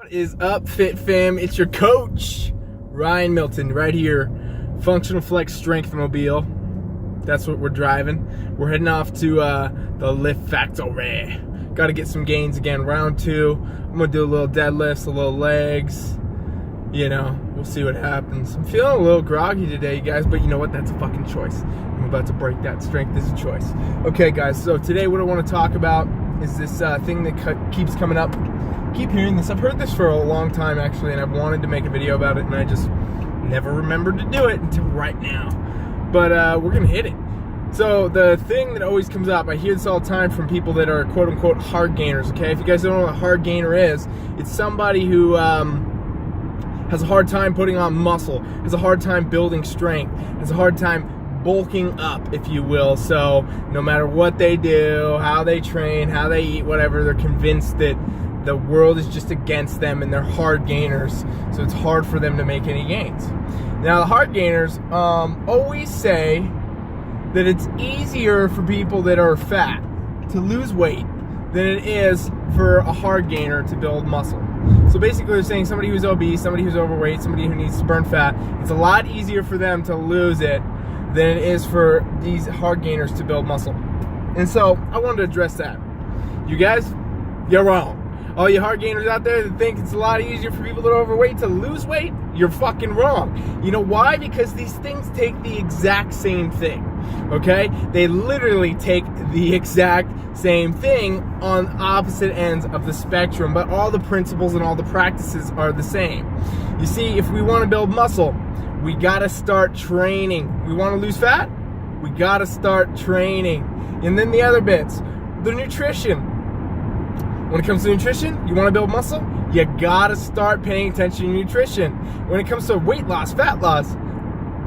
What is up, Fit Fam? It's your coach, Ryan Milton, right here. Functional Flex Strength Mobile. That's what we're driving. We're heading off to the Lift Factory. Got to get some gains again. Round 2. I'm going to do a little deadlifts, a little legs. You know, we'll see what happens. I'm feeling a little groggy today, you guys, but you know what? That's a fucking choice. I'm about to break that. Strength is a choice. Okay, guys, so today what I want to talk about is this thing that keeps coming up. Keep hearing this. I've heard this for a long time, actually, and I've wanted to make a video about it, and I just never remembered to do it until right now. But we're going to hit it. So the thing that always comes up, I hear this all the time from people that are quote-unquote hard gainers, okay? If you guys don't know what a hard gainer is, it's somebody who has a hard time putting on muscle, has a hard time building strength, has a hard time bulking up, if you will. So no matter what they do, how they train, how they eat, whatever, they're convinced that the world is just against them and they're hard gainers, so it's hard for them to make any gains. Now, the hard gainers always say that it's easier for people that are fat to lose weight than it is for a hard gainer to build muscle. So basically they're saying somebody who's obese, somebody who's overweight, somebody who needs to burn fat, it's a lot easier for them to lose it than it is for these hard gainers to build muscle. And so I wanted to address that. You guys, you're wrong. All you hard gainers out there that think it's a lot easier for people that are overweight to lose weight, you're fucking wrong. You know why? Because these things take the exact same thing, okay? They literally take the exact same thing on opposite ends of the spectrum, but all the principles and all the practices are the same. You see, if we want to build muscle, we gotta start training. We want to lose fat? We gotta start training. And then the other bits, the nutrition. When it comes to nutrition, you want to build muscle, you gotta start paying attention to nutrition. When it comes to weight loss, fat loss,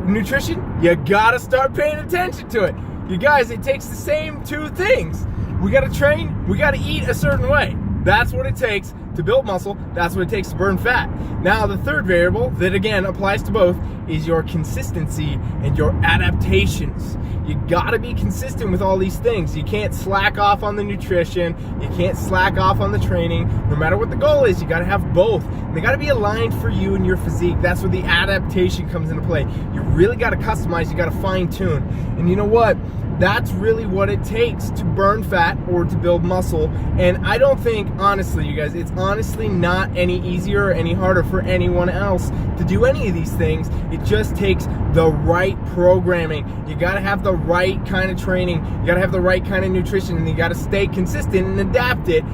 nutrition, you gotta start paying attention to it. You guys, it takes the same two things. We gotta train, we gotta eat a certain way. That's what it takes to build muscle, that's what it takes to burn fat. Now, the third variable that again applies to both is your consistency and your adaptations. You gotta be consistent with all these things. You can't slack off on the nutrition, you can't slack off on the training. No matter what the goal is, you gotta have both. And they gotta be aligned for you and your physique. That's where the adaptation comes into play. You really gotta customize, you gotta fine tune. And you know what? That's really what it takes to burn fat or to build muscle. And I don't think, honestly, you guys, it's honestly not any easier or any harder for anyone else to do any of these things. It just takes the right programming. You gotta have the right kind of training, you gotta have the right kind of nutrition, and you gotta stay consistent and adapt it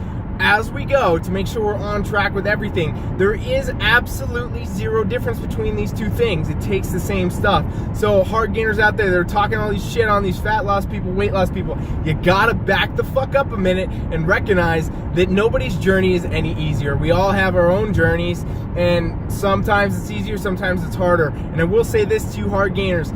as we go to make sure we're on track with everything. There is absolutely zero difference between these two things. It takes the same stuff. So hard gainers out there, they're talking all these shit on these fat loss people, weight loss people. You gotta back the fuck up a minute and recognize that nobody's journey is any easier. We all have our own journeys, and sometimes it's easier, sometimes it's harder. And I will say this to you hard gainers,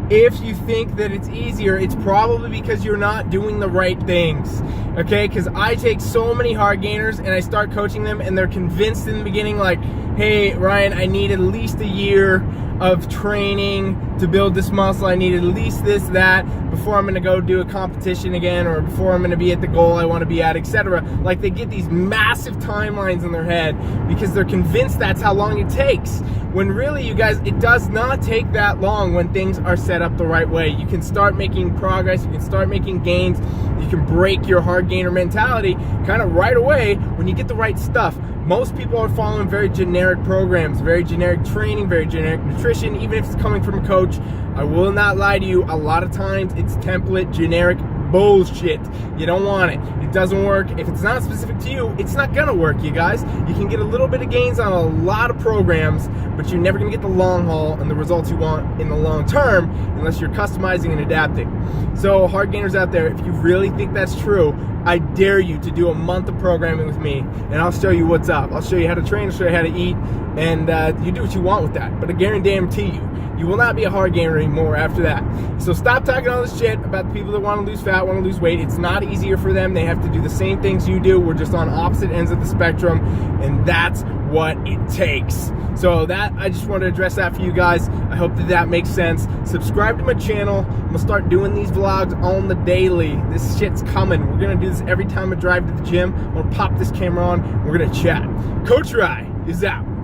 if you think that it's easier, it's probably because you're not doing the right things, okay? Because I take so many hard gainers and I start coaching them and they're convinced in the beginning like, hey, Ryan, I need at least a year of training to build this muscle. I need at least this, that, before I'm gonna go do a competition again, or before I'm gonna be at the goal I wanna be at, etc. Like, they get these massive timelines in their head because they're convinced that's how long it takes. When really, you guys, it does not take that long when things are set up the right way. You can start making progress, you can start making gains, you can break your hard gainer mentality kind of right away when you get the right stuff. Most people are following very generic programs, very generic training, very generic nutrition, even if it's coming from a coach. I will not lie to you, a lot of times it's template, generic bullshit. You don't want it. It doesn't work. If it's not specific to you, it's not gonna work, you guys. You can get a little bit of gains on a lot of programs, but you're never gonna get the long haul and the results you want in the long term unless you're customizing and adapting. So hard gainers out there, if you really think that's true, I dare you to do a month of programming with me, and I'll show you what's up. I'll show you how to train, I'll show you how to eat, and you do what you want with that. But I guarantee you, you will not be a hard gainer anymore after that. So stop talking all this shit about the people that want to lose fat, want to lose weight. It's not easier for them. They have to do the same things you do. We're just on opposite ends of the spectrum, and that's what it takes. So that, I just wanted to address that for you guys. I hope that that makes sense. Subscribe to my channel. I'm gonna start doing these vlogs on the daily. This shit's coming. We're gonna do is every time I drive to the gym, I'm gonna pop this camera on and we're gonna chat. Coach Rye is out.